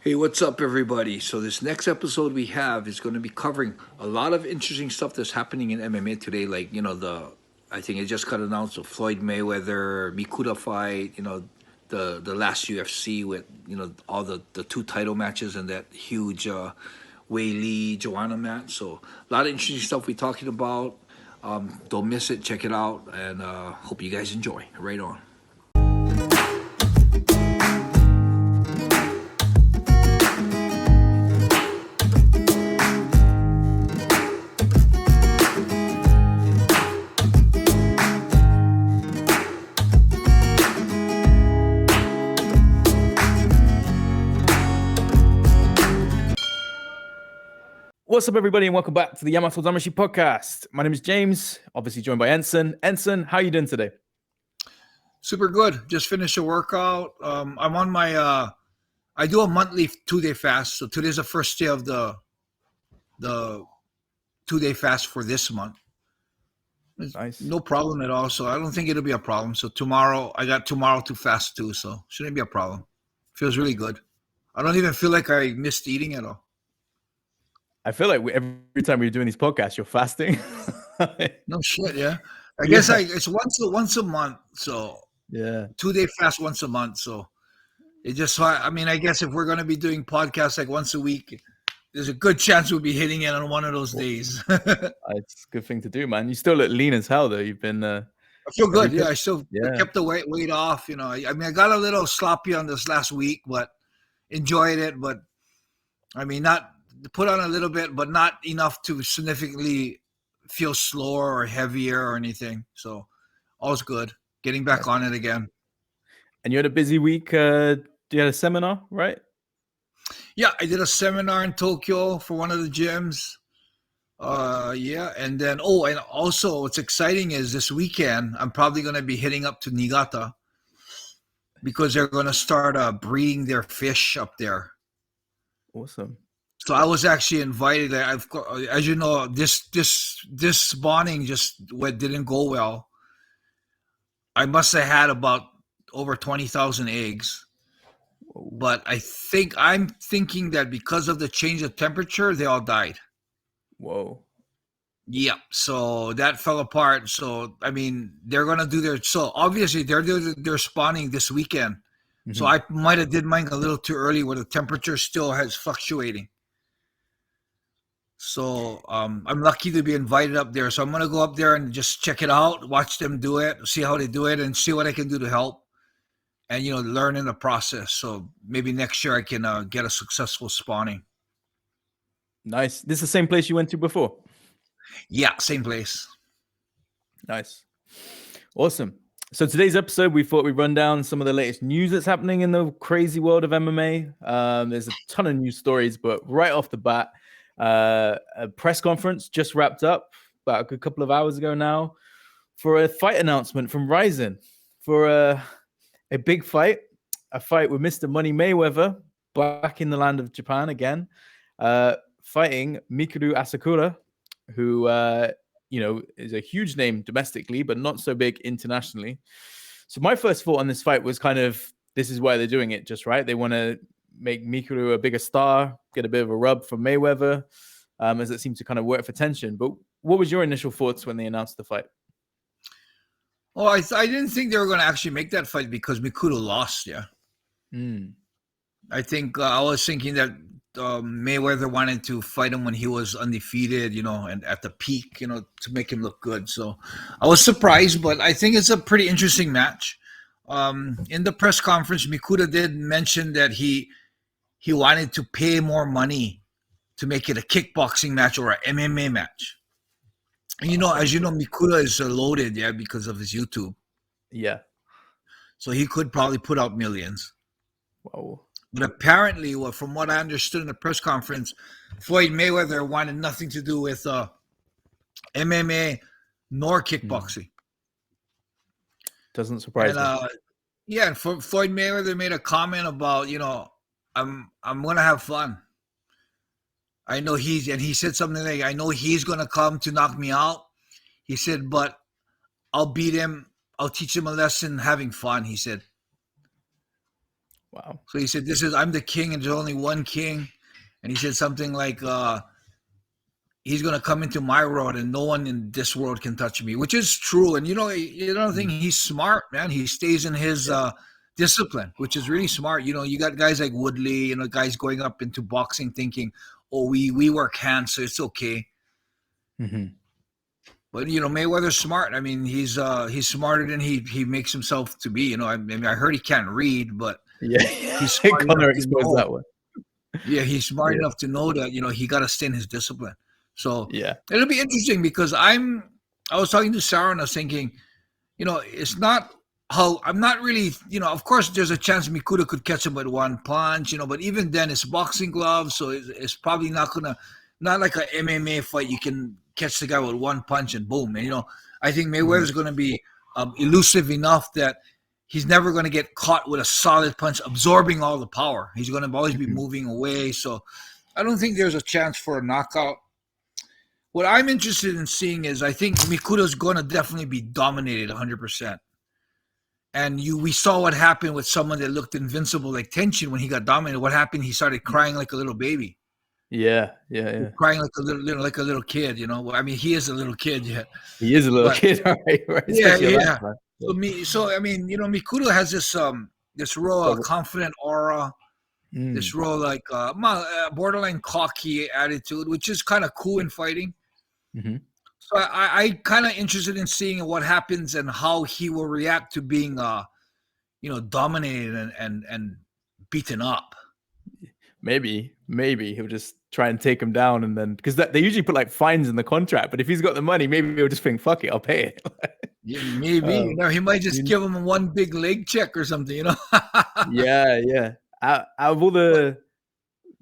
Hey, what's up, everybody? So, this next episode we have is going to be covering a lot of interesting stuff that's happening in MMA today. Like, I think it just got announced the Floyd Mayweather Mikuru fight, the last UFC with, all the two title matches and that huge Wei Lee Joanna match. So, a lot of interesting stuff we're talking about. Don't miss it. Check it out. And hope you guys enjoy. Right on. What's up, everybody, and welcome back to the Yamatodamashii podcast. My name is James, obviously joined by Enson. Enson, how are you doing today? Super good. Just finished a workout. I'm on my I do a monthly 2-day fast. So today's the first day of the 2-day fast for this month. Nice. No problem at all. So I don't think it'll be a problem. So I got tomorrow to fast too. So shouldn't be a problem. Feels really good. I don't even feel like I missed eating at all. I feel like every time we're doing these podcasts, you're fasting. No shit, yeah. I guess it's once a month. So yeah, 2-day fast once a month. So it just, I guess if we're going to be doing podcasts like once a week, there's a good chance we'll be hitting it on one of those days. It's a good thing to do, man. You still look lean as hell, though. You've been. I feel good. Yeah, I still kept the weight off. I got a little sloppy on this last week, but enjoyed it. But not put on a little bit, but not enough to significantly feel slower or heavier or anything. So all's good. Getting back on it again. And you had a busy week. You had a seminar, right? Yeah, I did a seminar in Tokyo for one of the gyms. And then and also what's exciting is this weekend I'm probably going to be hitting up to Niigata because they're going to start breeding their fish up there. Awesome. So I was actually invited. As you know, this spawning just didn't go well. I must have had about over 20,000 eggs. But I'm thinking that because of the change of temperature, they all died. Whoa. Yeah, so that fell apart. So they're gonna do so obviously they're spawning this weekend. Mm-hmm. So I might have did mine a little too early where the temperature still has fluctuating. So I'm lucky to be invited up there. So I'm gonna go up there and just check it out, watch them do it, see how they do it, and see what I can do to help. And learn in the process. So maybe next year I can get a successful spawning. Nice. This is the same place you went to before? Yeah, same place. Nice. Awesome. So today's episode, we thought we'd run down some of the latest news that's happening in the crazy world of MMA. There's a ton of news stories, but right off the bat, a press conference just wrapped up about a good couple of hours ago now for a fight announcement from Ryzen for a big fight, a fight with Mr. Money Mayweather back in the land of Japan again, fighting Mikuru Asakura, who is a huge name domestically, but not so big internationally. So my first thought on this fight was kind of, this is why they're doing it just right. They want to make Mikuru a bigger star, get a bit of a rub from Mayweather, as it seemed to kind of work for tension. But what was your initial thoughts when they announced the fight? Oh, I didn't think they were going to actually make that fight because Mikuru lost, yeah. I think I was thinking that Mayweather wanted to fight him when he was undefeated, and at the peak, to make him look good. So I was surprised, but I think it's a pretty interesting match. In the press conference, Mikuru did mention that he wanted to pay more money to make it a kickboxing match or an MMA match. And as you know, Mikuru is loaded, yeah, because of his YouTube. Yeah. So he could probably put out millions. Wow. But apparently, from what I understood in the press conference, Floyd Mayweather wanted nothing to do with MMA nor kickboxing. Doesn't surprise me. Yeah, and Floyd Mayweather made a comment about, I'm gonna have fun. I know he said something like, I know he's gonna come to knock me out. He said, but I'll beat him. I'll teach him a lesson having fun, he said. Wow. So he said, I'm the king and there's only one king. And he said something like, he's going to come into my world and no one in this world can touch me, which is true. And, you don't think he's smart, man. He stays in his discipline, which is really smart. You got guys like Woodley, guys going up into boxing thinking, oh, we work hands, so it's okay. Mm-hmm. But, Mayweather's smart. I mean, he's smarter than he makes himself to be. I heard he can't read, but yeah, he's smart Connor exposed that one. Yeah, he's smart enough to know that, he got to stay in his discipline. So yeah, it'll be interesting because I was talking to Sarah and I was thinking, it's not how I'm not really, of course there's a chance Mikuru could catch him with one punch, but even then it's boxing gloves. So it's probably not like an MMA fight. You can catch the guy with one punch and boom. And, I think Mayweather's going to be elusive enough that he's never going to get caught with a solid punch, absorbing all the power. He's going to always be moving away. So I don't think there's a chance for a knockout. What I'm interested in seeing is I think Mikuru's going to definitely be dominated 100%. And we saw what happened with someone that looked invincible like Tenshin when he got dominated. What happened? He started crying like a little baby. Yeah. Crying like a little kid, I mean, he is a little kid yet. He is a little kid, right? Yeah. So Mikuru has this real confident aura, this real like borderline cocky attitude, which is kind of cool in fighting. Mm-hmm. So I kind of interested in seeing what happens and how he will react to being dominated and beaten up. Maybe he'll just try and take him down, and then because they usually put like fines in the contract, but if he's got the money, maybe he'll just think, fuck it, I'll pay it. Yeah, maybe he might just give him one big leg check or something, Yeah. Out of all the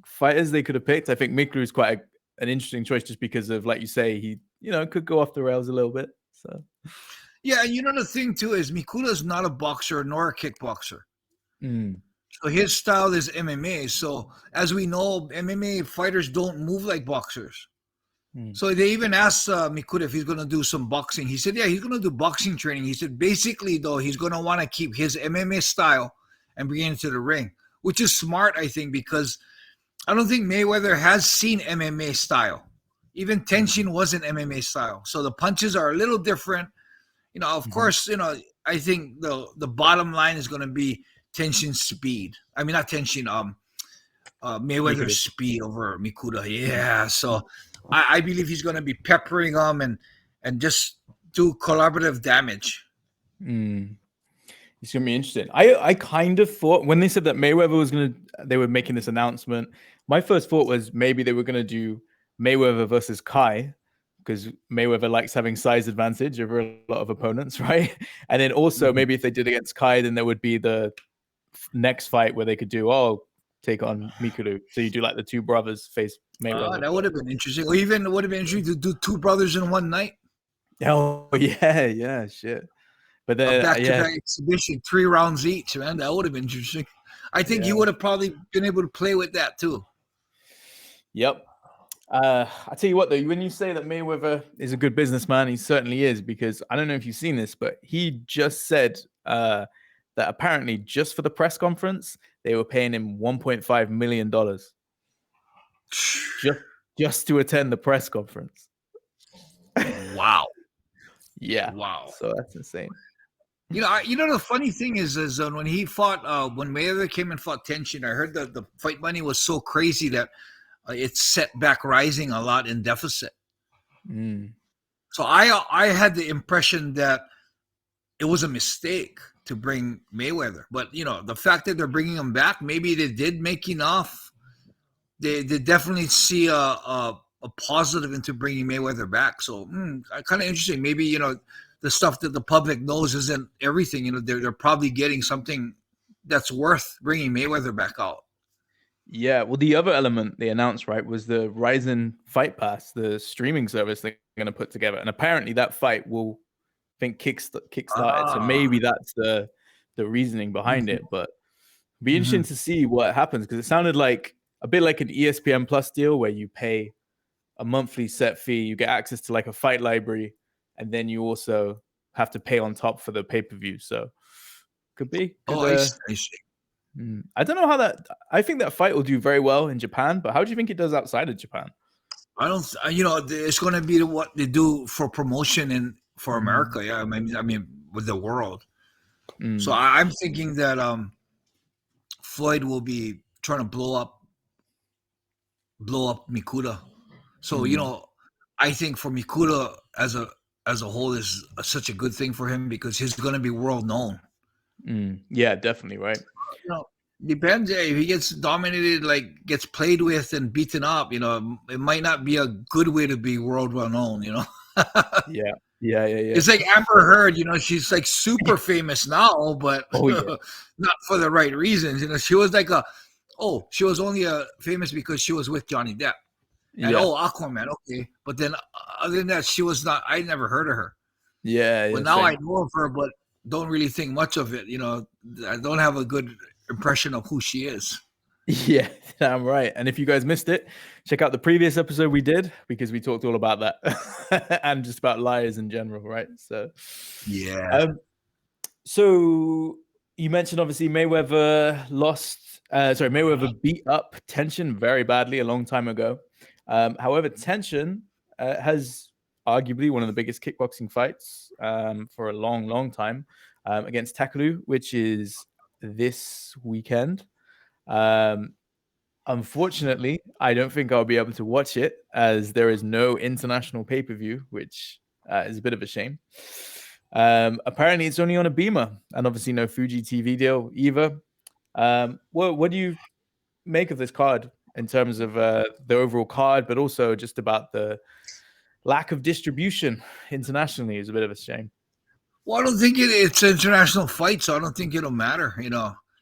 fighters they could have picked, I think Mikuru is quite an interesting choice, just because of, like you say, he could go off the rails a little bit. So yeah, and the thing too is Mikuru is not a boxer nor a kickboxer. So his style is MMA. So as we know, MMA fighters don't move like boxers. So they even asked Mikuru if he's going to do some boxing. He said, yeah, he's going to do boxing training. He said, basically, though, he's going to want to keep his MMA style and bring it into the ring, which is smart, I think, because I don't think Mayweather has seen MMA style. Even Tenshin wasn't MMA style. So the punches are a little different. Of course, I think the bottom line is going to be Tenshin's speed. I mean, not Tenshin, Mayweather's speed over Mikuru. Yeah, so I believe he's going to be peppering them and just do collaborative damage. It's going to be interesting. I kind of thought when they said that Mayweather they were making this announcement, my first thought was maybe they were going to do Mayweather versus Kai, because Mayweather likes having size advantage over a lot of opponents, right? And then also maybe if they did against Kai, then there would be the next fight where they could take on Mikuru. So you do like the two brothers face Mayweather. That would have been interesting. Or even it would have been interesting to do two brothers in one night. Oh yeah, shit. But then back-to-back exhibition, 3 rounds each, man. That would have been interesting. I think he would have probably been able to play with that too. Yep. I tell you what, though, when you say that Mayweather is a good businessman, he certainly is, because I don't know if you've seen this, but he just said that apparently just for the press conference, they were paying him $1.5 million just to attend the press conference. Wow. Yeah. Wow. So that's insane. The funny thing is when he fought, when Mayweather came and fought Tenshin, I heard that the fight money was so crazy that it's set back rising a lot in deficit. So I had the impression that it was a mistake to bring Mayweather. But, the fact that they're bringing him back, maybe they did make enough. They definitely see a positive into bringing Mayweather back. So kind of interesting. Maybe, the stuff that the public knows isn't everything. They're probably getting something that's worth bringing Mayweather back out. Yeah, well, the other element they announced, right, was the Ryzen Fight Pass, the streaming service they're going to put together. And apparently that fight will, I think, kickstart it. So maybe that's the reasoning behind it. But it'd be interesting to see what happens, because it sounded like a bit like an ESPN Plus deal where you pay a monthly set fee, you get access to like a fight library, and then you also have to pay on top for the pay-per-view. So could be. I see. I don't know how that. I think that fight will do very well in Japan, but how do you think it does outside of Japan? I don't. It's going to be what they do for promotion and for America. Yeah, I mean, with the world. So I'm thinking that Floyd will be trying to blow up Mikura. So I think for Mikura as a whole is such a good thing for him because he's going to be world known. Yeah, definitely, right. Depends if he gets dominated, like gets played with and beaten up. It might not be a good way to be world well known. Yeah. It's like Amber Heard. She's like super famous now, but not for the right reasons. She was like she was only famous because she was with Johnny Depp. And Aquaman, okay, but then other than that, she was not. I never heard of her. But now I know of her, but don't really think much of it. I don't have a good impression of who she is. Yeah, I'm right. And if you guys missed it, check out the previous episode we did because we talked all about that and just about liars in general, right? So yeah. So you mentioned obviously Mayweather Mayweather beat up Tenshin very badly a long time ago. However, Tenshin has arguably one of the biggest kickboxing fights for a long time against Takeru, which is this weekend. Unfortunately, I don't think I'll be able to watch it as there is no international pay-per-view, which is a bit of a shame. Apparently, it's only on a Beamer, and obviously no Fuji TV deal either. What do you make of this card in terms of the overall card, but also just about the lack of distribution internationally is a bit of a shame. Well, I don't think it's an international fight, so I don't think it'll matter.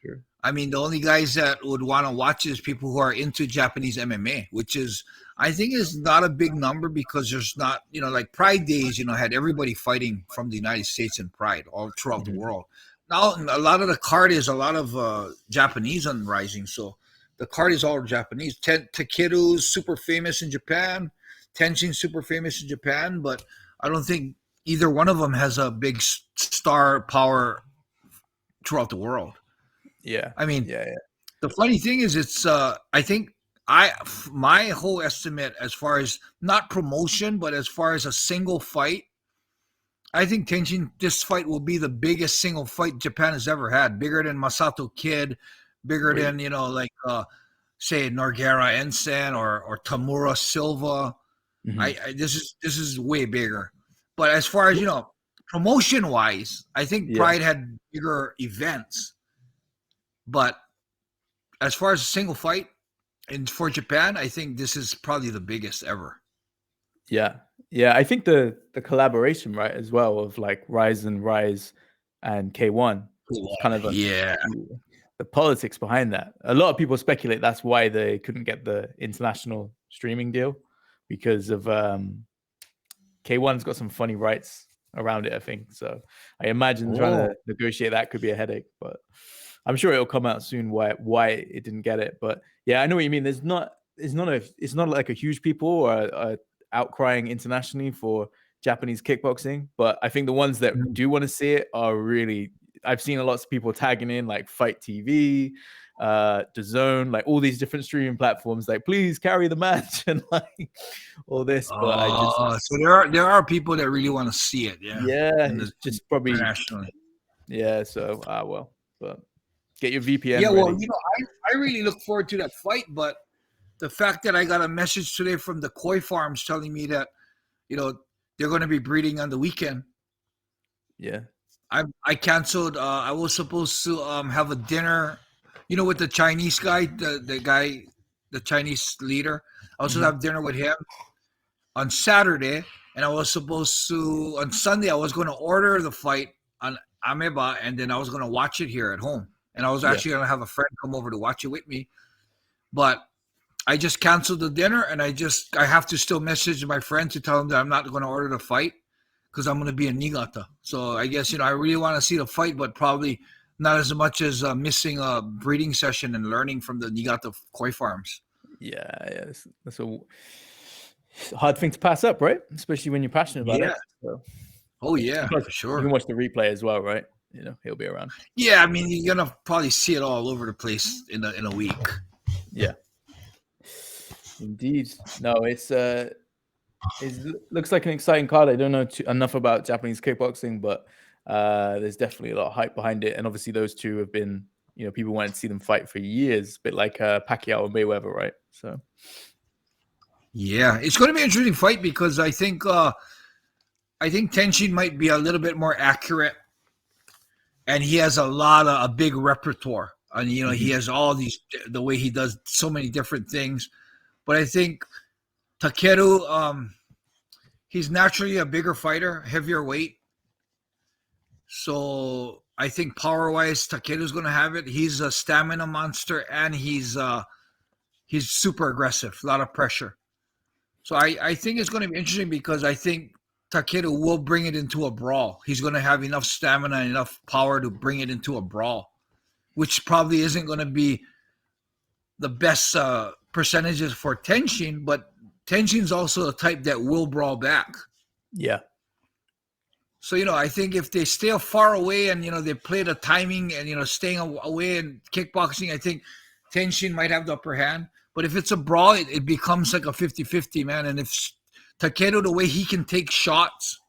Sure. I mean, the only guys that would want to watch is people who are into Japanese MMA, which is, I think, is not a big number because there's not, like Pride Days, had everybody fighting from the United States and Pride all throughout the world. Now, a lot of the card is a lot of Japanese on rising, so the card is all Japanese. Takeru's super famous in Japan. Tenshin's super famous in Japan, but I don't think either one of them has a big star power throughout the world. Yeah. I mean, the funny thing is it's I think my whole estimate as far as not promotion, but as far as a single fight, I think Tenshin, this fight will be the biggest single fight Japan has ever had. Bigger than Masato Kid, bigger than, say Nogueira Enson or Tamura Silva. This is way bigger. But as far as, promotion wise, I think Pride had bigger events. But as far as a single fight and for Japan, I think this is probably the biggest ever. Yeah. I think the collaboration, right, as well, of like Rise and K1, kind of the politics behind that. A lot of people speculate that's why they couldn't get the international streaming deal, because of K1's got some funny rights around it, I think. So I imagine trying to negotiate that could be a headache, but I'm sure it'll come out soon why it didn't get it. But yeah, I know what you mean. It's not like a huge people or outcrying internationally for Japanese kickboxing, but I think the ones that do want to see it are really, I've seen a lot of people tagging in like Fight TV, DAZN, like all these different streaming platforms, like please carry the match and like all this. But so there are people that really want to see it. It's just probably internationally. So but get your VPN. Yeah, well, ready. I really look forward to that fight, but the fact that I got a message today from the koi farms telling me that, they're going to be breeding on the weekend. Yeah. I canceled. I was supposed to have a dinner, with the Chinese guy, the Chinese leader. I was supposed to have dinner with him on Saturday, and I was supposed to, on Sunday, I was going to order the fight on Ameba, and then I was going to watch it here at home. And I was actually going to have a friend come over to watch it with me. But I just canceled the dinner, and I have to still message my friend to tell him that I'm not going to order the fight because I'm going to be in Niigata. So I guess, I really want to see the fight, but probably not as much as missing a breeding session and learning from the Niigata koi farms. Yeah. That's a hard thing to pass up, right? Especially when you're passionate about it. So. Oh, yeah, for sure. You can watch the replay as well, right? he'll be around. Yeah, I mean, you're gonna probably see it all over the place in a week. Yeah, indeed. No, it looks like an exciting card. I don't know enough about Japanese kickboxing, but there's definitely a lot of hype behind it. And obviously, those two have been, people wanted to see them fight for years, a bit like Pacquiao and Mayweather, right? So, yeah, it's going to be an interesting fight because I think Tenshin might be a little bit more accurate, and he has a big repertoire. And he has all these, the way he does so many different things. But I think Takeru, he's naturally a bigger fighter, heavier weight. So I think power-wise, Takeru's going to have it. He's a stamina monster, and he's super aggressive, a lot of pressure. So I think it's going to be interesting because I think Takeru will bring it into a brawl. He's going to have enough stamina and enough power to bring it into a brawl, which probably isn't going to be the best percentages for Tenshin, but Tenshin's also the type that will brawl back. Yeah. So, I think if they stay far away and, they play the timing and, staying away in kickboxing, I think Tenshin might have the upper hand. But if it's a brawl, it becomes like a 50-50, man. And if Takeru, the way he can take shots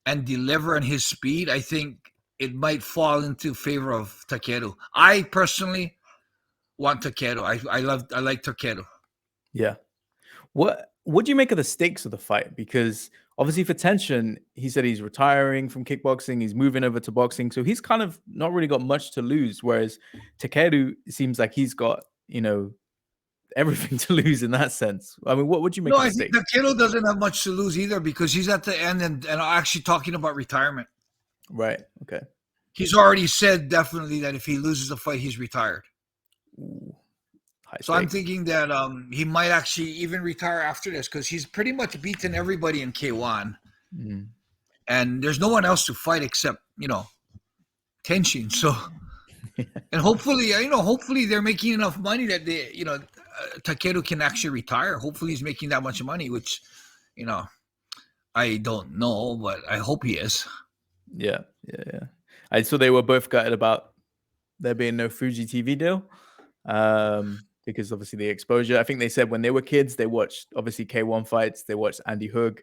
and deliver and his speed, I think it might fall into favor of Takeru. I personally want Takeru. I like Takeru. Yeah. What do you make of the stakes of the fight? Because obviously for Tenshin, he said he's retiring from kickboxing. He's moving over to boxing. So he's kind of not really got much to lose. Whereas Takeru seems like he's got, everything to lose in that sense. I mean, what would you make of the stakes? I think Takeru doesn't have much to lose either because he's at the end and actually talking about retirement. Right. Okay. He's already said definitely that if he loses the fight, he's retired. Ooh, so I'm thinking that he might actually even retire after this because he's pretty much beaten everybody in K1. Mm-hmm. And there's no one else to fight except, Tenshin. So, and hopefully they're making enough money that they, Takeru can actually retire. Hopefully he's making that much money, which, I don't know, but I hope he is. Yeah. I saw they were both gutted about there being no Fuji TV deal. Because obviously the exposure, I think they said when they were kids, they watched obviously K1 fights, they watched Andy Hoog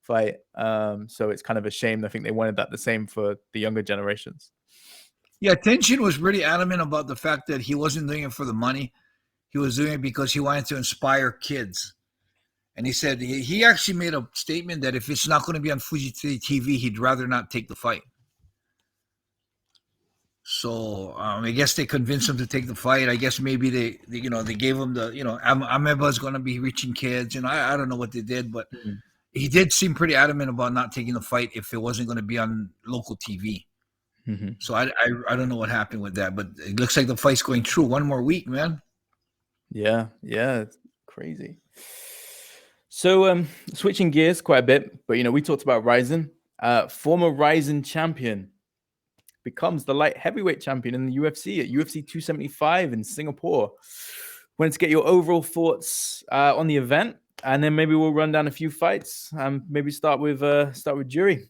fight. So it's kind of a shame. I think they wanted that the same for the younger generations. Yeah, Tenshin was really adamant about the fact that he wasn't doing it for the money. He was doing it because he wanted to inspire kids. And he said he actually made a statement that if it's not going to be on Fuji TV, he'd rather not take the fight. So I guess they convinced him to take the fight. I guess maybe they gave him the, Ameba is going to be reaching kids. I don't know what they did, but he did seem pretty adamant about not taking the fight if it wasn't going to be on local TV. Mm-hmm. So I don't know what happened with that, but it looks like the fight's going through. One more week, man. Yeah, it's crazy. So switching gears quite a bit, but we talked about Ryzen. Former Ryzen champion becomes the light heavyweight champion in the UFC at UFC 275 in Singapore. Wanted to get your overall thoughts on the event, and then maybe we'll run down a few fights. Maybe start with Jiri.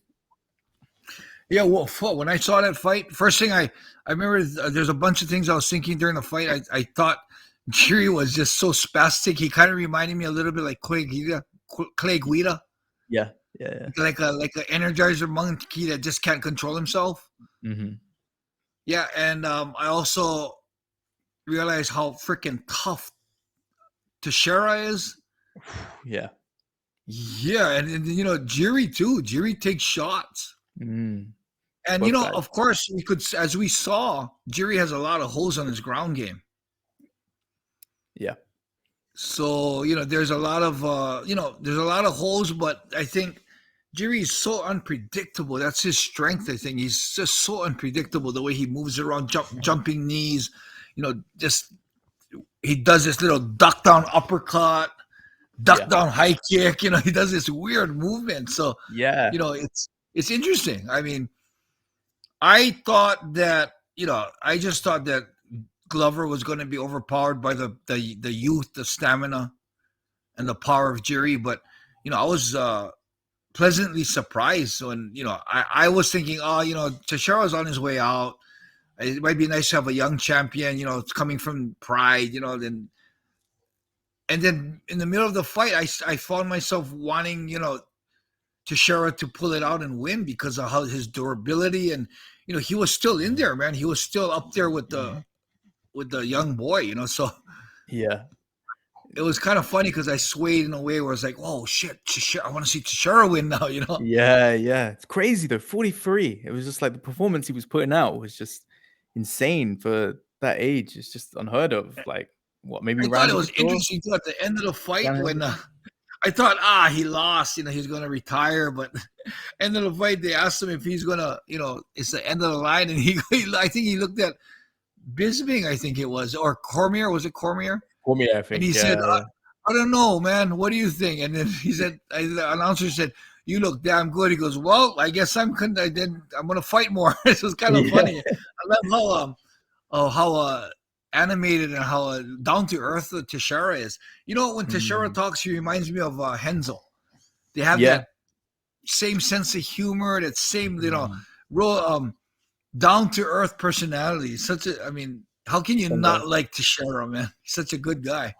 Yeah, well, when I saw that fight, first thing I remember, there's a bunch of things I was thinking during the fight. I thought Jiri was just so spastic. He kind of reminded me a little bit like Clay Guida. Yeah. Like an Energizer monkey that just can't control himself. Mm-hmm. Yeah, and I also realized how freaking tough Teixeira is. Yeah, and Jiri too. Jiri takes shots. Mm. And of course, we could, as we saw, Jiri has a lot of holes on his ground game. Yeah. So there's a lot of holes, but I think Jiri is so unpredictable. That's his strength. I think he's just so unpredictable. The way he moves around, jumping knees, just he does this little duck down uppercut, down high kick. He does this weird movement. So it's interesting. I mean, I just thought that Glover was going to be overpowered by the youth, the stamina, and the power of Jiri. But I was pleasantly surprised when, I was thinking, Teixeira's on his way out. It might be nice to have a young champion, it's coming from Pride, then. And then in the middle of the fight, I found myself wanting, Teixeira to pull it out and win because of how his durability and, he was still in there, man. He was still up there with the young boy, So yeah, it was kind of funny because I swayed in a way where I was like, "Oh shit, Teixeira, I want to see Teixeira win now," Yeah, it's crazy though. 43. It was just like the performance he was putting out was just insane for that age. It's just unheard of. Like what? Maybe I thought it was interesting too at the end of the fight when I thought, he lost. He's going to retire, but end of the fight they asked him if he's going to, it's the end of the line, and I think he looked at Bisping, I think it was, or Cormier. Was it Cormier? Cormier, I think. And he said, I don't know, man. What do you think? And then he said, the announcer said, "You look damn good." He goes, "Well, I guess I'm going to fight more." This was kind of funny. I love how animated and how down to earth Teixeira is. When Teixeira talks, he reminds me of Hensel. They have that same sense of humor, that same, real down to earth personality. How can you not like Teixeira, man? He's such a good guy.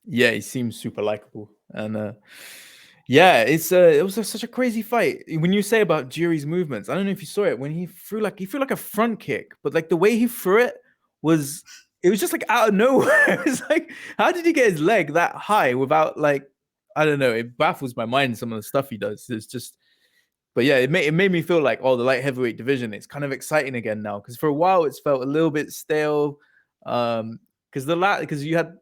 Yeah, he seems super likable, and it was such a crazy fight. When you say about Jiri's movements, I don't know if you saw it when he threw like a front kick, but like the way he threw it was just like out of nowhere. It was like, how did he get his leg that high without like, I don't know. It baffles my mind, some of the stuff he does. It's just, but yeah, it made me feel like, the light heavyweight division, it's kind of exciting again now, because for a while it's felt a little bit stale. Because you had,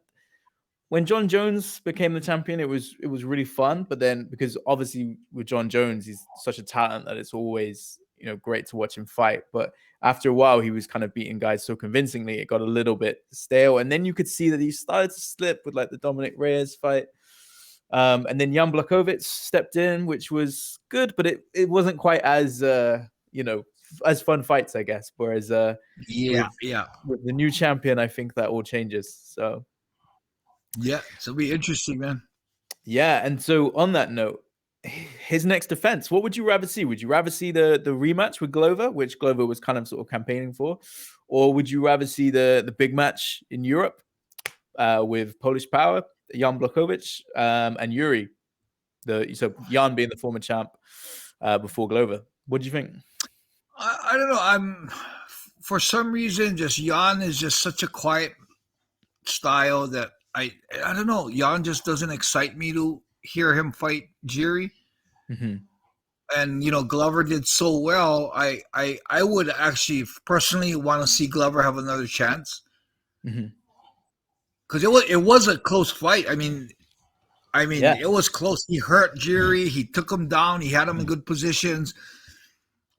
when John Jones became the champion, it was really fun. But then, because obviously with John Jones, he's such a talent that it's always, great to watch him fight. But after a while, he was kind of beating guys so convincingly, it got a little bit stale. And then you could see that he started to slip with like the Dominic Reyes fight. And then Jan Blachowicz stepped in, which was good, but it wasn't quite as, as fun fights, I guess. Whereas with the new champion, I think that all changes. So yeah, so it'll be interesting, man. Yeah, and so on that note, his next defense, what would you rather see? Would you rather see the rematch with Glover, which Glover was kind of sort of campaigning for, or would you rather see the big match in Europe with Polish Power, Jan Blachowicz, and Jiri? So Jan being the former champ before Glover. What do you think? I don't know. For some reason, just Jan is just such a quiet style that I don't know. Jan just doesn't excite me to hear him fight Jiri. Mm-hmm. And Glover did so well. I would actually personally want to see Glover have another chance. Because it was a close fight. I mean, It was close. He hurt Jiri. He took him down. He had him in good positions.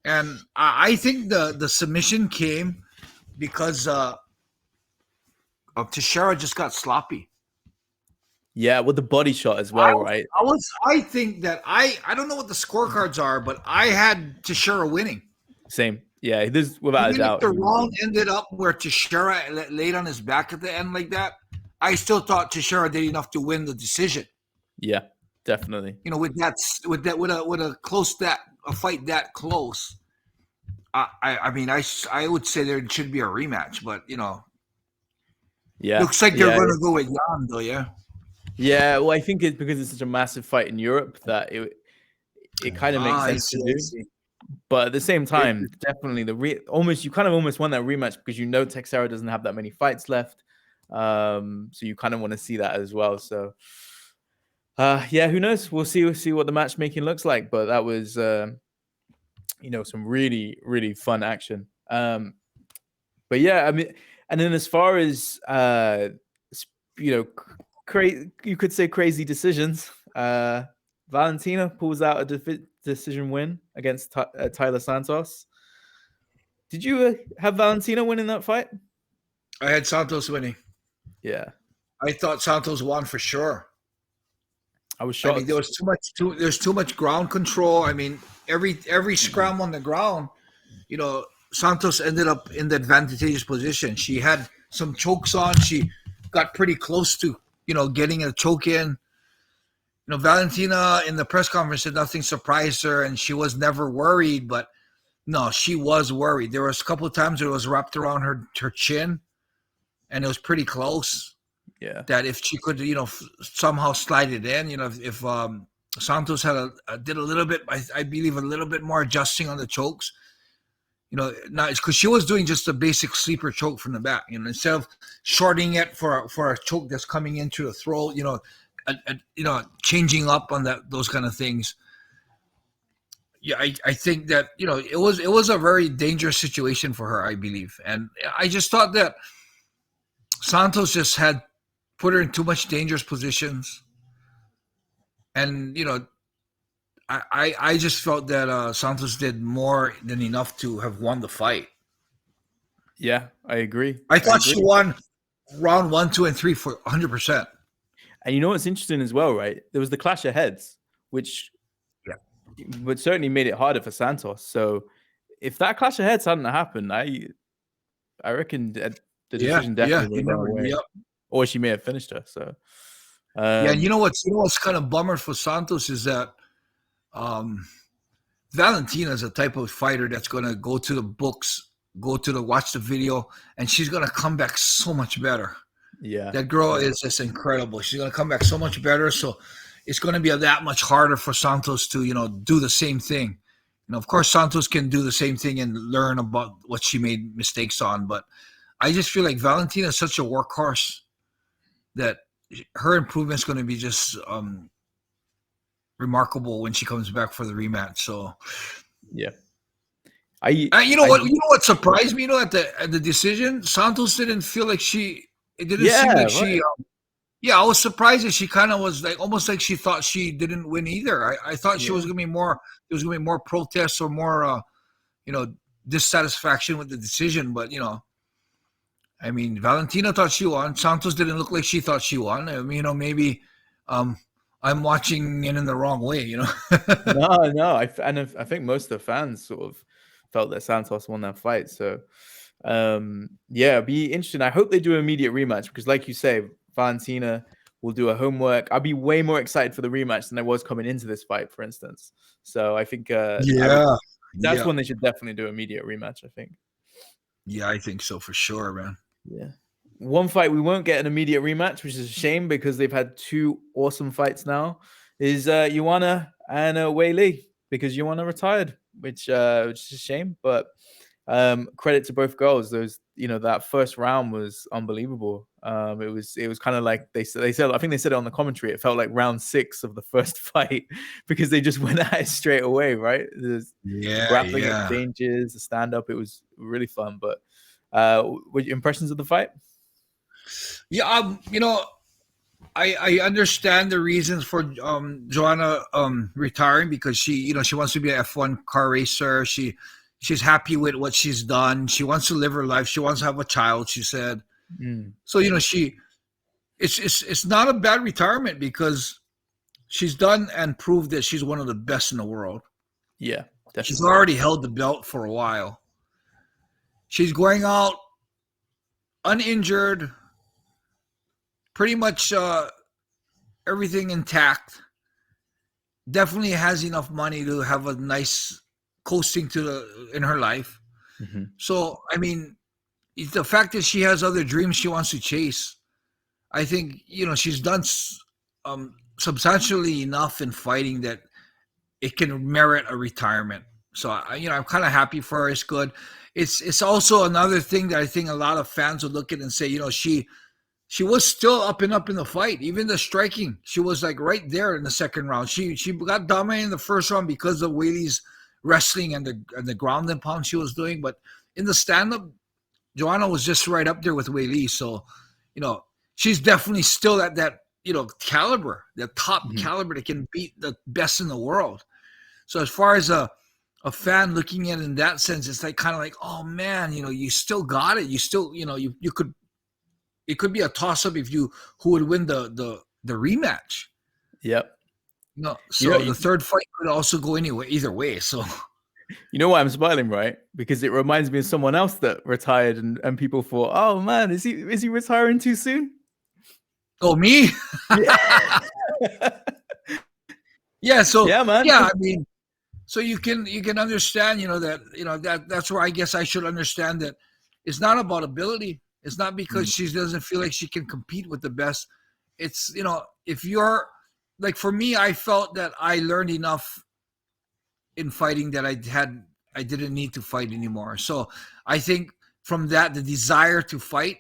And I think the submission came because Teixeira just got sloppy. Yeah, with the body shot as well, right? I think that I don't know what the scorecards are, but I had Teixeira winning. Same. Yeah, this without a doubt. If the round ended up where Teixeira laid on his back at the end like that, I still thought Teixeira did enough to win the decision. Yeah, definitely. With a fight that close, I would say there should be a rematch, but yeah, looks like they're going to go with Jan though, yeah. Yeah, well, I think it's because it's such a massive fight in Europe that it kind of makes sense to do. But at the same time, definitely you kind of almost want that rematch because Teixeira doesn't have that many fights left. So you kind of want to see that as well. So who knows? We'll see what the matchmaking looks like. But that was some really, really fun action. But yeah, I mean, and then as far as you could say crazy decisions. Valentina pulls out a decision win against Tyler Santos. Did you have Valentina winning that fight? I had Santos winning. Yeah, I thought Santos won for sure. I was shocked. I mean, there was there's too much ground control. I mean, every scrum on the ground, Santos ended up in the advantageous position. She had some chokes on. She got pretty close to getting a choke in. Valentina in the press conference said nothing surprised her and she was never worried, but no, she was worried. There was a couple of times it was wrapped around her chin and it was pretty close. Yeah. That if she could, somehow slide it in, if Santos did a little bit, I believe a little bit more adjusting on the chokes, not because she was doing just a basic sleeper choke from the back, instead of shorting it for a choke that's coming into the throat, changing up on those kind of things. Yeah, I think that it was a very dangerous situation for her, I believe, and I just thought that Santos just had put her in too much dangerous positions, and I just felt that Santos did more than enough to have won the fight. Yeah, I agree. I thought she won round 1, 2, and 3 for 100%. And you know what's interesting as well, right? There was the clash of heads, which would certainly made it harder for Santos. So if that clash of heads hadn't happened, I reckon that the decision definitely would have gone away. Or she may have finished her. So and what's kind of bummer for Santos is that Valentina is a type of fighter that's going to go to the books, watch the video, and she's going to come back so much better. Yeah, that girl is just incredible. She's going to come back so much better. So it's going to be that much harder for Santos to do the same thing. Of course, Santos can do the same thing and learn about what she made mistakes on. But I just feel like Valentina is such a workhorse that her improvement is going to be just remarkable when she comes back for the rematch. So, yeah. What surprised me, at the decision, Santos didn't feel like she. It didn't seem like she. I was surprised that she kind of was like almost like she thought she didn't win either. I thought she was going to be more. There was going to be more protests or more, dissatisfaction with the decision. But Valentina thought she won. Santos didn't look like she thought she won. Maybe I'm watching it in the wrong way. No. I think most of the fans sort of felt that Santos won that fight. So, it'd be interesting. I hope they do an immediate rematch because, like you say, Valentina will do a homework. I'll be way more excited for the rematch than I was coming into this fight, for instance. So I think, that's when they should definitely do an immediate rematch. I think. Yeah, I think so for sure, man. Yeah. One fight we won't get an immediate rematch, which is a shame because they've had 2 awesome fights now, is Joanna and Weili, because Joanna retired, which is a shame, but credit to both girls. Those, that first round was unbelievable. It was kind of like they said, I think they said it on the commentary, it felt like round 6 of the first fight because they just went at it straight away, right? Grappling exchanges, the stand-up, it was really fun. But what your impressions of the fight? Yeah, I understand the reasons for Joanna retiring because she wants to be an F1 car racer. She's happy with what she's done. She wants to live her life. She wants to have a child, she said. So it's not a bad retirement because she's done and proved that she's one of the best in the world. Yeah, definitely. She's already held the belt for a while. She's going out uninjured, pretty much everything intact. Definitely has enough money to have a nice coasting in her life. So, the fact that she has other dreams she wants to chase, I think, she's done substantially enough in fighting that it can merit a retirement. So, I'm kind of happy for her. It's good. It's also another thing that I think a lot of fans would look at and say, she was still up in the fight. Even the striking, she was like right there in the second round. She got dominated in the first round because of Weili's wrestling and the ground and pound she was doing. But in the stand-up, Joanna was just right up there with Weili. So, she's definitely still at that, caliber, the top caliber that can beat the best in the world. So as far as a fan looking at it in that sense, it's like kind of like, oh man, you still got it. You still, you could, it could be a toss-up who would win the rematch. Yep. So the third fight could also go either way. So you know why I'm smiling, right? Because it reminds me of someone else that retired and people thought, oh man, is he retiring too soon? Oh, me? Yeah. Yeah. So Yeah, man. yeah, I mean, so you can understand, that's where I guess I should understand that it's not about ability. It's not because she doesn't feel like she can compete with the best. It's if you're like, for me, I felt that I learned enough in fighting that I didn't need to fight anymore. So I think from that, the desire to fight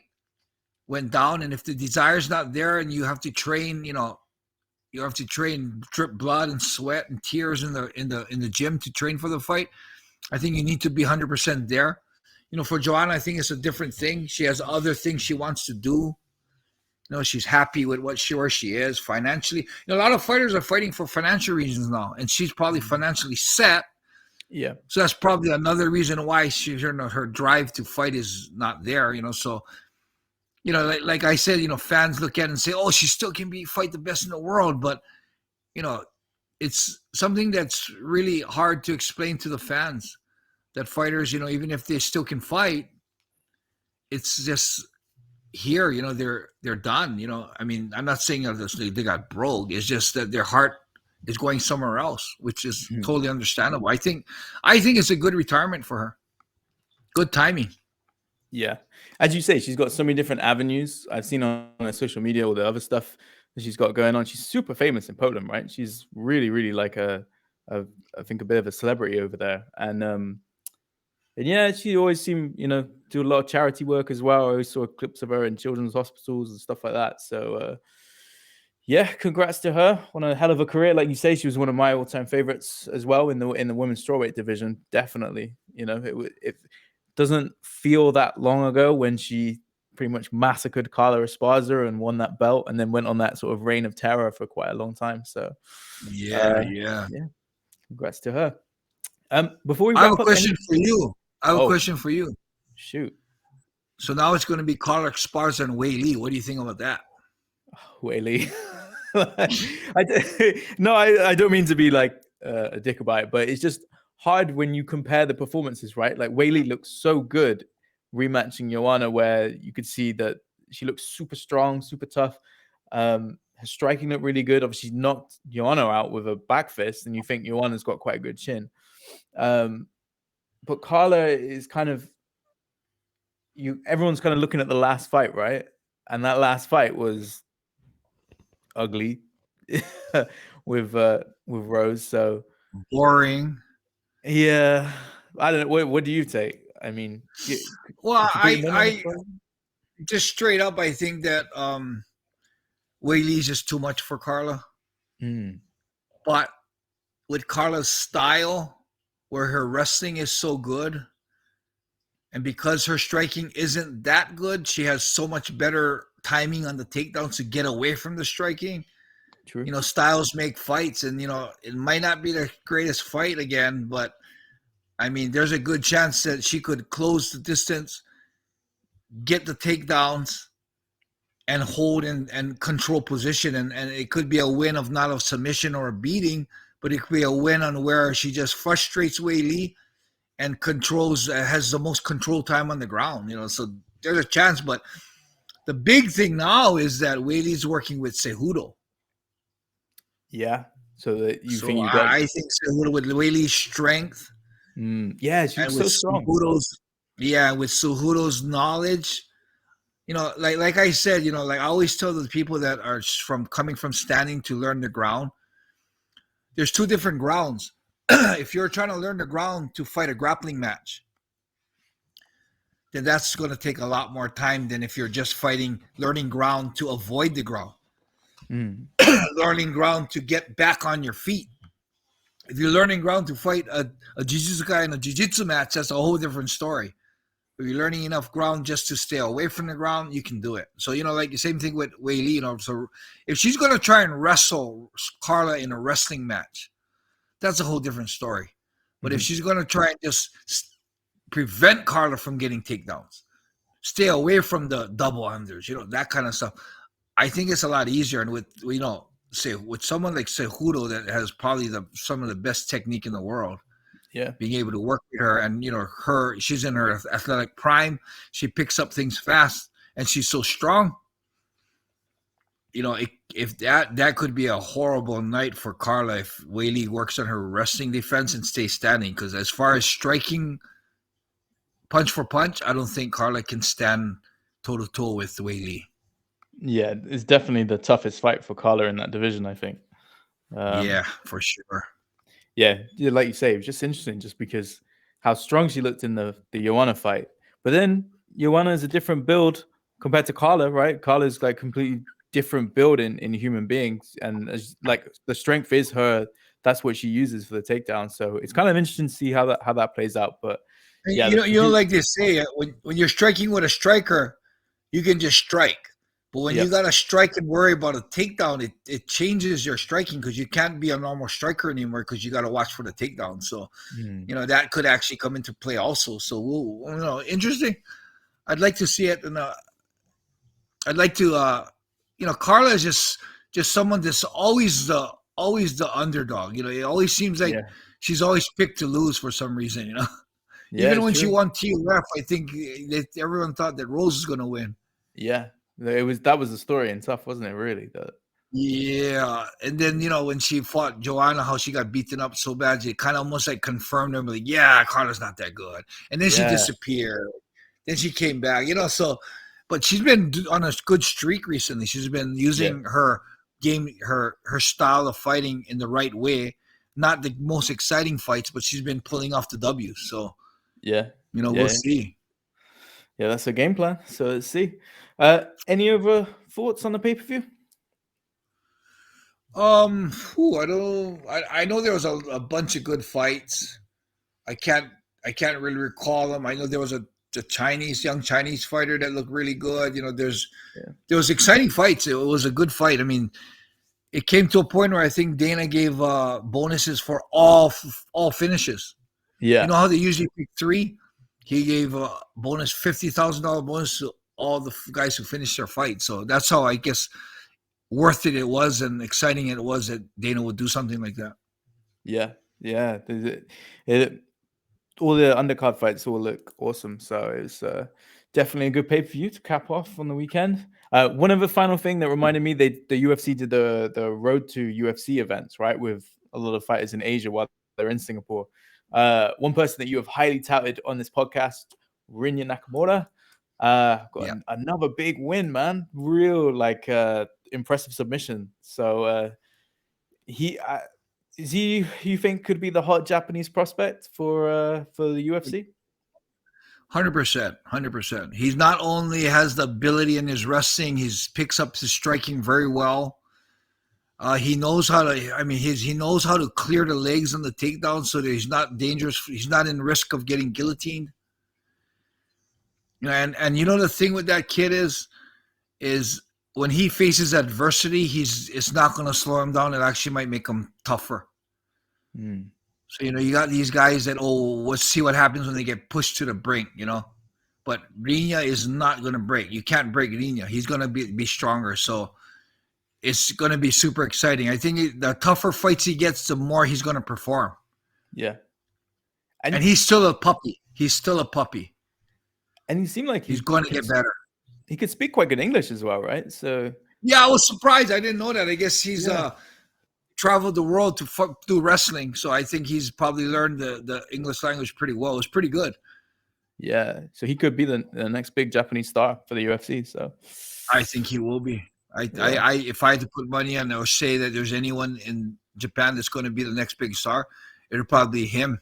went down. And if the desire's not there, and you have to train, you have to train, drip blood and sweat and tears in the gym to train for the fight, I think you need to be 100% there. For Joanna, I think it's a different thing. She has other things she wants to do. She's happy with where she is financially. A lot of fighters are fighting for financial reasons now, and she's probably financially set. Yeah. So that's probably another reason why her drive to fight is not there. So like I said, fans look at it and say, "Oh, she still can fight the best in the world," but it's something that's really hard to explain to the fans. That fighters, even if they still can fight, it's just here, they're done. I mean, I'm not saying that they got broke. It's just that their heart is going somewhere else, which is totally understandable. I think it's a good retirement for her. Good timing. Yeah. As you say, she's got so many different avenues. I've seen on her social media all the other stuff that she's got going on. She's super famous in Poland, right? She's really, really like I think a bit of a celebrity over there. And yeah, she always seemed, do a lot of charity work as well. I always saw clips of her in children's hospitals and stuff like that. So yeah, congrats to her on a hell of a career. Like you say, she was one of my all-time favorites as well in the women's strawweight division. Definitely, it doesn't feel that long ago when she pretty much massacred CARLA Esparza and won that belt, and then went on that sort of reign of terror for quite a long time. So yeah. Congrats to her. Before we I have wrap a up, question for you. question for you. Shoot. So now it's going to be CARLA Esparza and Wei Li. What do you think about that? Wei Li. I don't mean to be like a dick about it, but it's just hard when you compare the performances, right? Like Wei Li looks so good rematching Joanna, where you could see that she looks super strong, super tough. Her striking looked really good. Obviously, she knocked Joanna out with a back fist, and you think Joanna's got quite a good chin. But CARLA is kind of everyone's kind of looking at the last fight, right? And that last fight was ugly with Rose. So boring. Yeah, I don't know. What do you take? I mean, well, I just straight up, I think that Wei Li's just too much for CARLA. But with CARLA's style, where her wrestling is so good, and because her striking isn't that good, she has so much better timing on the takedowns to get away from the striking. True. Styles make fights, and it might not be the greatest fight again, but I mean, there's a good chance that she could close the distance, get the takedowns, and hold and control position, and it could be a win of not a submission or a beating, but it could be a win on where she just frustrates Wei Li and controls, has the most control time on the ground. So there's a chance, but the big thing now is that Wei Li's working with Cejudo. Yeah, so that think you got. I think Cejudo with Wei Li's strength. Yeah, she's so strong. With Cejudo's knowledge, like I said, like I always tell the people that are coming from standing to learn the ground, there's two different grounds. If you're trying to learn the ground to fight a grappling match, then that's going to take a lot more time than if you're just learning ground to avoid the ground. Learning ground to get back on your feet. If you're learning ground to fight a jiu-jitsu guy in a jiu-jitsu match, that's a whole different story. If you're learning enough ground just to stay away from the ground, you can do it. So, like the same thing with Wei Li, so if she's going to try and wrestle CARLA in a wrestling match, that's a whole different story. But if she's going to try and just prevent CARLA from getting takedowns, stay away from the double unders, that kind of stuff, I think it's a lot easier. And with, say with someone like Cejudo that has probably some of the best technique in the world, being able to work with her, and she's in her athletic prime, she picks up things fast, and she's so strong. if that could be a horrible night for Carla if Weili works on her wrestling defense and stays standing. Because as far as striking punch for punch, I don't think Carla can stand toe to toe with Weili. Yeah, it's definitely the toughest fight for Carla in that division, I think. Yeah, for sure. Yeah, like you say, it was just interesting just because how strong she looked in the Joanna fight. But then Joanna is a different build compared to Carla, right? Carla's like completely different build in human beings. And like the strength is her, that's what she uses for the takedown. So it's kind of interesting to see how that plays out. But yeah, you know, like they say, when you're striking with a striker, you can just strike. But when you got to strike and worry about a takedown, it changes your striking because you can't be a normal striker anymore because you got to watch for the takedown. So, that could actually come into play also. So, interesting. I'd like to see it. And I'd like to, Carla is just someone that's always the underdog. It always seems like she's always picked to lose for some reason, Even when she won TUF, I think everyone thought that Rose was going to win. Yeah. That was the story in TUF, wasn't it? Really? Yeah, and then when she fought Joanna, how she got beaten up so bad, it kind of almost like confirmed her, like, yeah, Carla's not that good. And then she disappeared. Then she came back, So, but she's been on a good streak recently. She's been using her game, her style of fighting in the right way. Not the most exciting fights, but she's been pulling off the W's. So, we'll see. Yeah, that's a game plan. So let's see. Any other thoughts on the pay-per-view? I know there was a bunch of good fights. I can't really recall them. I know there was a young Chinese fighter that looked really good. There was exciting fights. It was a good fight. I mean, it came to a point where I think Dana gave bonuses for all finishes. Yeah. You know how they usually pick 3? He gave a bonus, $50,000 bonus to all the guys who finished their fight. So that's how I guess worth it was and exciting it was that Dana would do something like that. Yeah. All the undercard fights all look awesome. So it's definitely a good pay-per-view to cap off on the weekend. One other final thing that reminded me, the UFC did the Road to UFC events, right, with a lot of fighters in Asia while they're in Singapore. One person that you have highly touted on this podcast, RINYA Nakamura, got another big win, man. Real impressive submission. So is he, you think, could be the hot Japanese prospect for the UFC? 100%. He's not only has the ability in his wrestling, he picks up his striking very well. He knows how to. I mean, he knows how to clear the legs on the takedown, so that he's not dangerous. He's not in risk of getting guillotined. And the thing with that kid is when he faces adversity, it's not going to slow him down. It actually might make him tougher. So you got these guys that let's see what happens when they get pushed to the brink. But RINYA is not going to break. You can't break RINYA. He's going to be stronger. So. It's going to be super exciting. I think the tougher fights he gets, the more he's going to perform. Yeah. And he's still a puppy. And he seemed like he's going to get better. He could speak quite good English as well, right? So yeah, I was surprised. I didn't know that. I guess he's traveled the world to do wrestling. So I think he's probably learned the English language pretty well. It was pretty good. Yeah. So he could be the next big Japanese star for the UFC. So I think he will be. If I had to put money on or say that there's anyone in Japan that's going to be the next big star, it'll probably be him.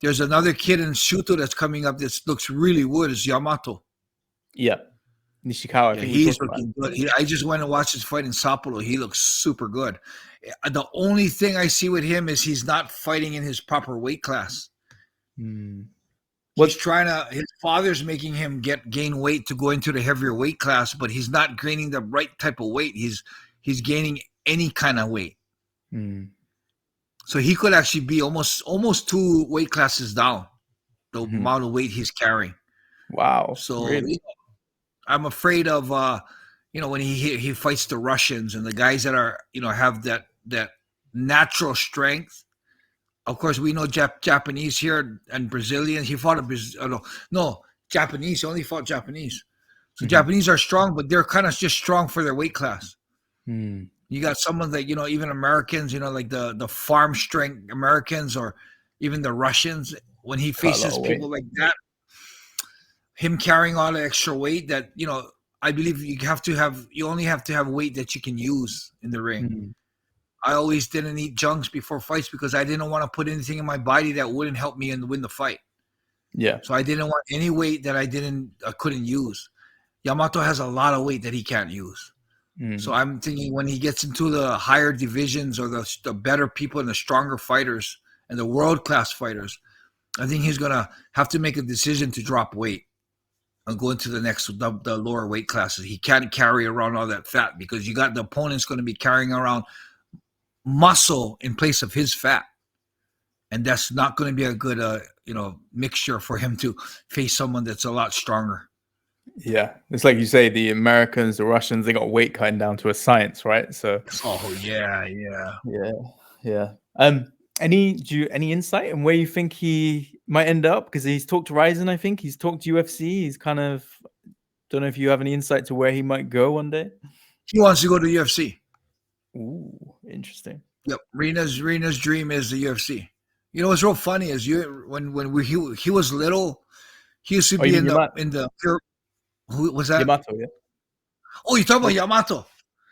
There's another kid in Shuto that's coming up that looks really good. It's Yamato. Yeah. Nishikawa. Yeah, he's looking good. I just went and watched his fight in Sapporo. He looks super good. The only thing I see with him is he's not fighting in his proper weight class. His father's making him gain weight to go into the heavier weight class, but he's not gaining the right type of weight. He's gaining any kind of weight. So he could actually be almost 2 weight classes down, the amount of weight he's carrying. Wow. So really? I'm afraid of when he fights the Russians and the guys that are have that natural strength. Of course, we know Japanese here and Brazilians. He fought Japanese. He only fought Japanese. So Japanese are strong, but they're kind of just strong for their weight class. You got someone that, even Americans, like the farm strength Americans or even the Russians, when he faces people like that, him carrying all the extra weight that, I believe you only have to have weight that you can use in the ring. I always didn't eat junks before fights because I didn't want to put anything in my body that wouldn't help me and win the fight. Yeah. So I didn't want any weight that I couldn't use. Yamato has a lot of weight that he can't use. So I'm thinking when he gets into the higher divisions or the better people and the stronger fighters and the world-class fighters, I think he's going to have to make a decision to drop weight and go into the lower weight classes. He can't carry around all that fat because you got the opponent's going to be carrying around muscle in place of his fat. And that's not going to be a good, mixture for him to face someone that's a lot stronger. Yeah, it's like you say, the Americans, the Russians, they got weight cutting down to a science, right? So. Oh yeah. Any insight on where you think he might end up? Because he's talked to Ryzen, I think he's talked to UFC. He's kind of, don't know if you have any insight to where he might go one day. He wants to go to UFC. Ooh, interesting. Yep, Rena's dream is the UFC. You know what's real funny is when he was little, he used to be in the pure. Who was that? Yamato, yeah. Oh, you're talking about Yamato.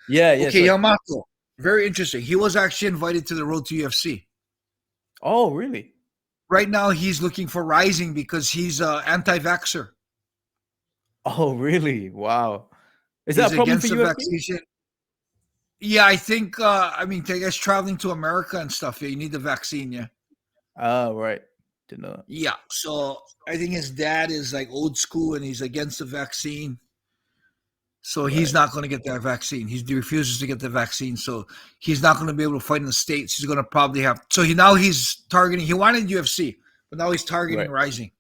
Yeah. Okay, sorry. Yamato. Very interesting. He was actually invited to the road to UFC. Oh, really? Right now, he's looking for Rising because he's anti-vaxxer. Oh, really? Wow. Is that a problem for UFC? Vaccination. Yeah, I think. I guess traveling to America and stuff. Yeah, you need the vaccine. Yeah. Oh, right. Didn't know that. Yeah, so I think his dad is like old school and he's against the vaccine. So he's not going to get that vaccine. He refuses to get the vaccine. So he's not going to be able to fight in the States. He's going to probably have. So he's targeting. He wanted UFC, but now he's targeting Rising.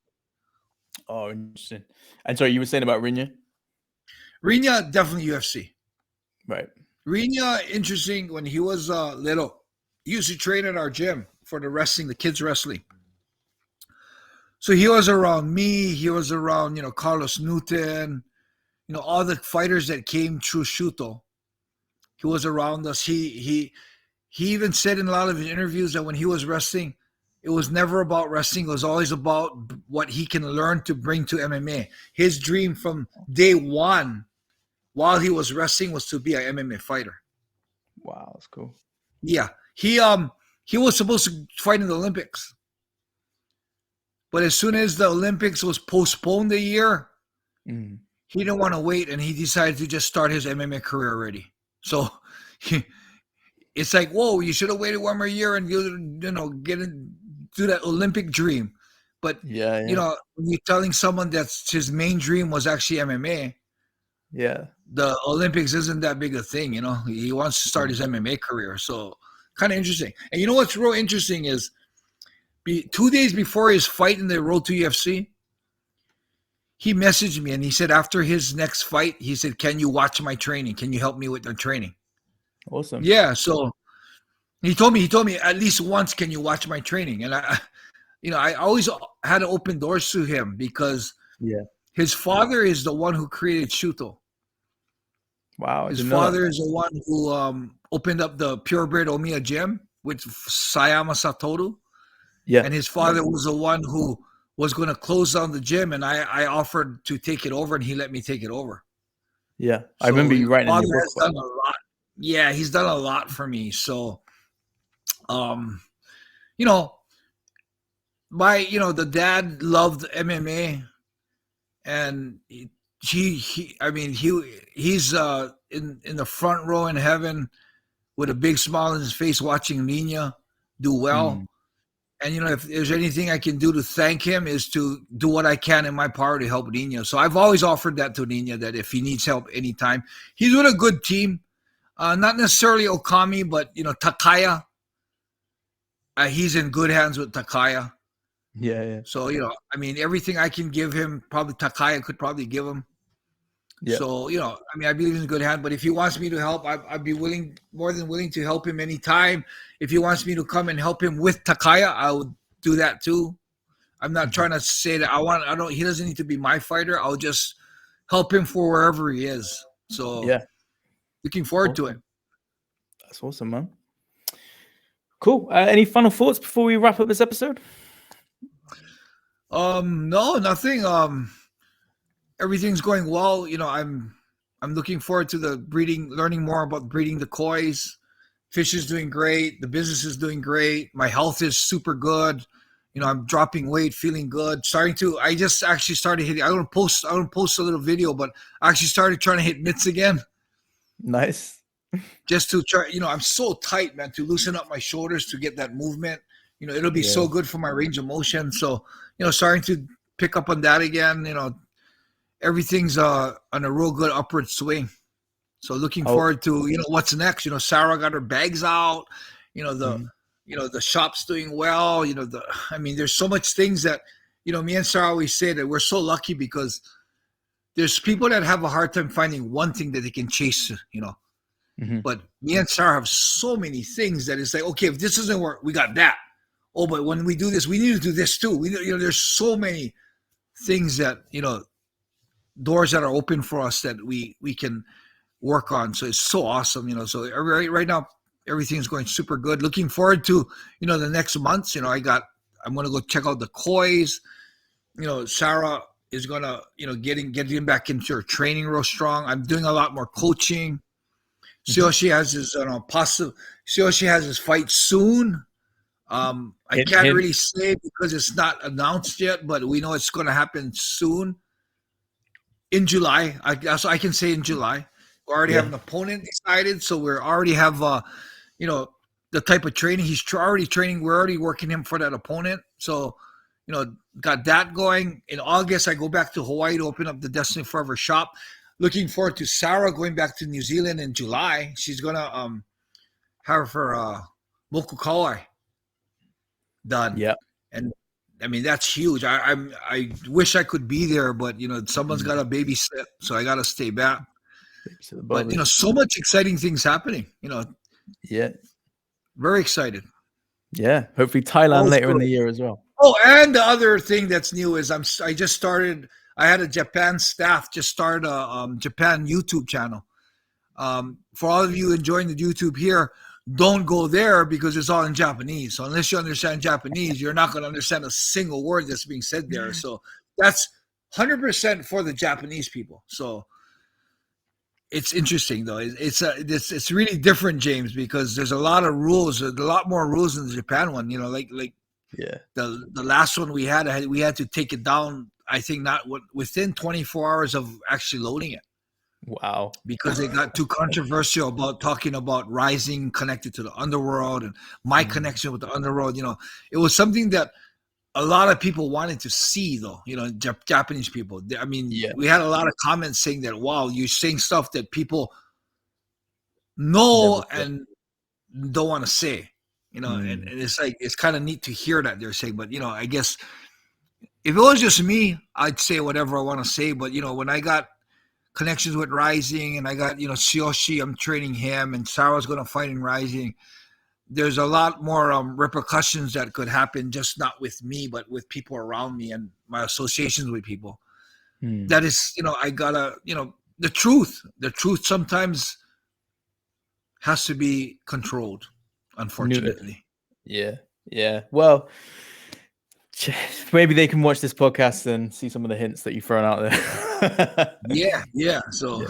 Oh, interesting. And sorry, you were saying about RINYA? RINYA, definitely UFC. Right. RINYA, interesting. When he was little, he used to train at our gym for the kids wrestling. So he was around me. He was around, Carlos Newton, all the fighters that came through Shuto. He was around us. He even said in a lot of his interviews that when he was wrestling, it was never about wrestling. It was always about what he can learn to bring to MMA. His dream from day one, while he was wrestling, was to be an MMA fighter. Wow, that's cool. Yeah, he was supposed to fight in the Olympics. But as soon as the Olympics was postponed a year, he didn't want to wait, and he decided to just start his MMA career already. So it's like, whoa, you should have waited one more year and do that Olympic dream. But when you're telling someone that his main dream was actually MMA, the Olympics isn't that big a thing. He wants to start his MMA career. So kind of interesting. And you know what's real interesting is, 2 days before his fight in the road to UFC, he messaged me and he said after his next fight, he said, "Can you watch my training? Can you help me with the training?" Awesome. Yeah. So he told me at least once, "Can you watch my training?" And I always had to open doors to him because his father is the one who created Shuto. Wow. His father is the one who opened up the Purebred Omiya gym with Sayama Satoru. Yeah. And his father was the one who was going to close down the gym, and I offered to take it over, and he let me take it over. Yeah. I remember you writing in your book. Done a lot. Yeah, he's done a lot for me. So, the dad loved MMA, and he's in the front row in heaven with a big smile on his face watching RINYA do well. And, if there's anything I can do to thank him is to do what I can in my power to help RINYA. So I've always offered that to RINYA, that if he needs help anytime. He's with a good team. Not necessarily Okami, but, Takaya. He's in good hands with Takaya. Yeah. So, everything I can give him, probably Takaya could probably give him. Yeah. So, I believe he's in good hand. But if he wants me to help, I'd be more than willing to help him anytime. If he wants me to come and help him with Takaya, I would do that too. I'm not trying to say that he doesn't need to be my fighter. I'll just help him for wherever he is. So looking forward to it. That's awesome, man. Cool. Any final thoughts before we wrap up this episode? No, nothing. Everything's going well. You know, I'm looking forward to the breeding, learning more about breeding the kois. Fish is doing great. The business is doing great. My health is super good. You know, I'm dropping weight, feeling good. I just actually started hitting. I don't post a little video, but I actually started trying to hit mitts again. Nice. Just to try, you know, I'm so tight, man, to loosen up my shoulders to get that movement. You know, it'll be so good for my range of motion. So, you know, starting to pick up on that again. You know, everything's on a real good upward swing. So looking forward to, you know, what's next. You know, Sarah got her bags out. You know, the shop's doing well. You know, I mean, there's so much things that, you know, me and Sarah always say that we're so lucky because there's people that have a hard time finding one thing that they can chase, you know. But me and Sarah have so many things that it's like, okay, if this doesn't work, we got that. Oh, but when we do this, we need to do this too. You know, there's so many things that, you know, doors that are open for us that we can work on. So it's so awesome, you know. So right now, everything's going super good. Looking forward to, you know, the next months. You know, I'm going to go check out the kois. You know, Sarah is going to, you know, getting back into her training real strong. I'm doing a lot more coaching. Tsuyoshi has his fight soon. I can't really say because it's not announced yet, but we know it's going to happen soon. In July, I can say in July. We already have an opponent decided, so we already have, you know, the type of training he's already training. We're already working him for that opponent. So, you know, got that going. In August, I go back to Hawaii to open up the Destiny Forever shop. Looking forward to Sarah going back to New Zealand in July. She's gonna have her Moku Kawai done. Yeah. And I mean that's huge. I wish I could be there, but you know, someone's gotta babysit, so I gotta stay back. But you know, so much exciting things happening, you know. Yeah. Very excited. Yeah. Hopefully Thailand later in the year as well. Oh, and the other thing that's new is I had a Japan staff just start a Japan YouTube channel. For all of you enjoying the YouTube here, don't go there because it's all in Japanese. So unless you understand Japanese, you're not going to understand a single word that's being said there. So that's 100% for the Japanese people. So it's interesting though. It's really different, James, because there's a lot of rules. There's a lot more rules in the Japan one. You know, like the last one we had to take it down. I think not within 24 hours of actually loading it. Wow. Because it got too controversial about talking about rising connected to the underworld and my connection with the underworld. You know, it was something that a lot of people wanted to see though, you know, Japanese people. I mean, we had a lot of comments saying that, wow, you're saying stuff that people know and don't want to say, you know, and it's like, it's kind of neat to hear that they're saying, but you know, I guess if it was just me, I'd say whatever I want to say. But, you know, when I got connections with Rising and I got, you know, Tsuyoshi, I'm training him and Sarah's going to fight in Rising, there's a lot more repercussions that could happen, just not with me, but with people around me and my associations with people. That is, you know, I got to, you know, the truth sometimes has to be controlled, unfortunately. Yeah. Well, maybe they can watch this podcast and see some of the hints that you've thrown out there. yeah. So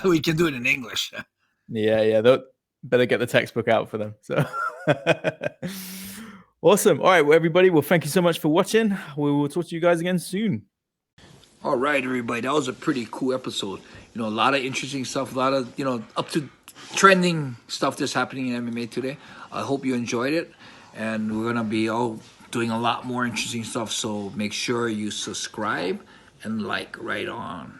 we can do it in English. Yeah. They'll better get the textbook out for them. So awesome. All right, well, everybody. Well, thank you so much for watching. We will talk to you guys again soon. All right, everybody. That was a pretty cool episode. You know, a lot of interesting stuff, a lot of, you know, up to trending stuff that's happening in MMA today. I hope you enjoyed it. And we're going to be all doing a lot more interesting stuff. So make sure you subscribe and like right on.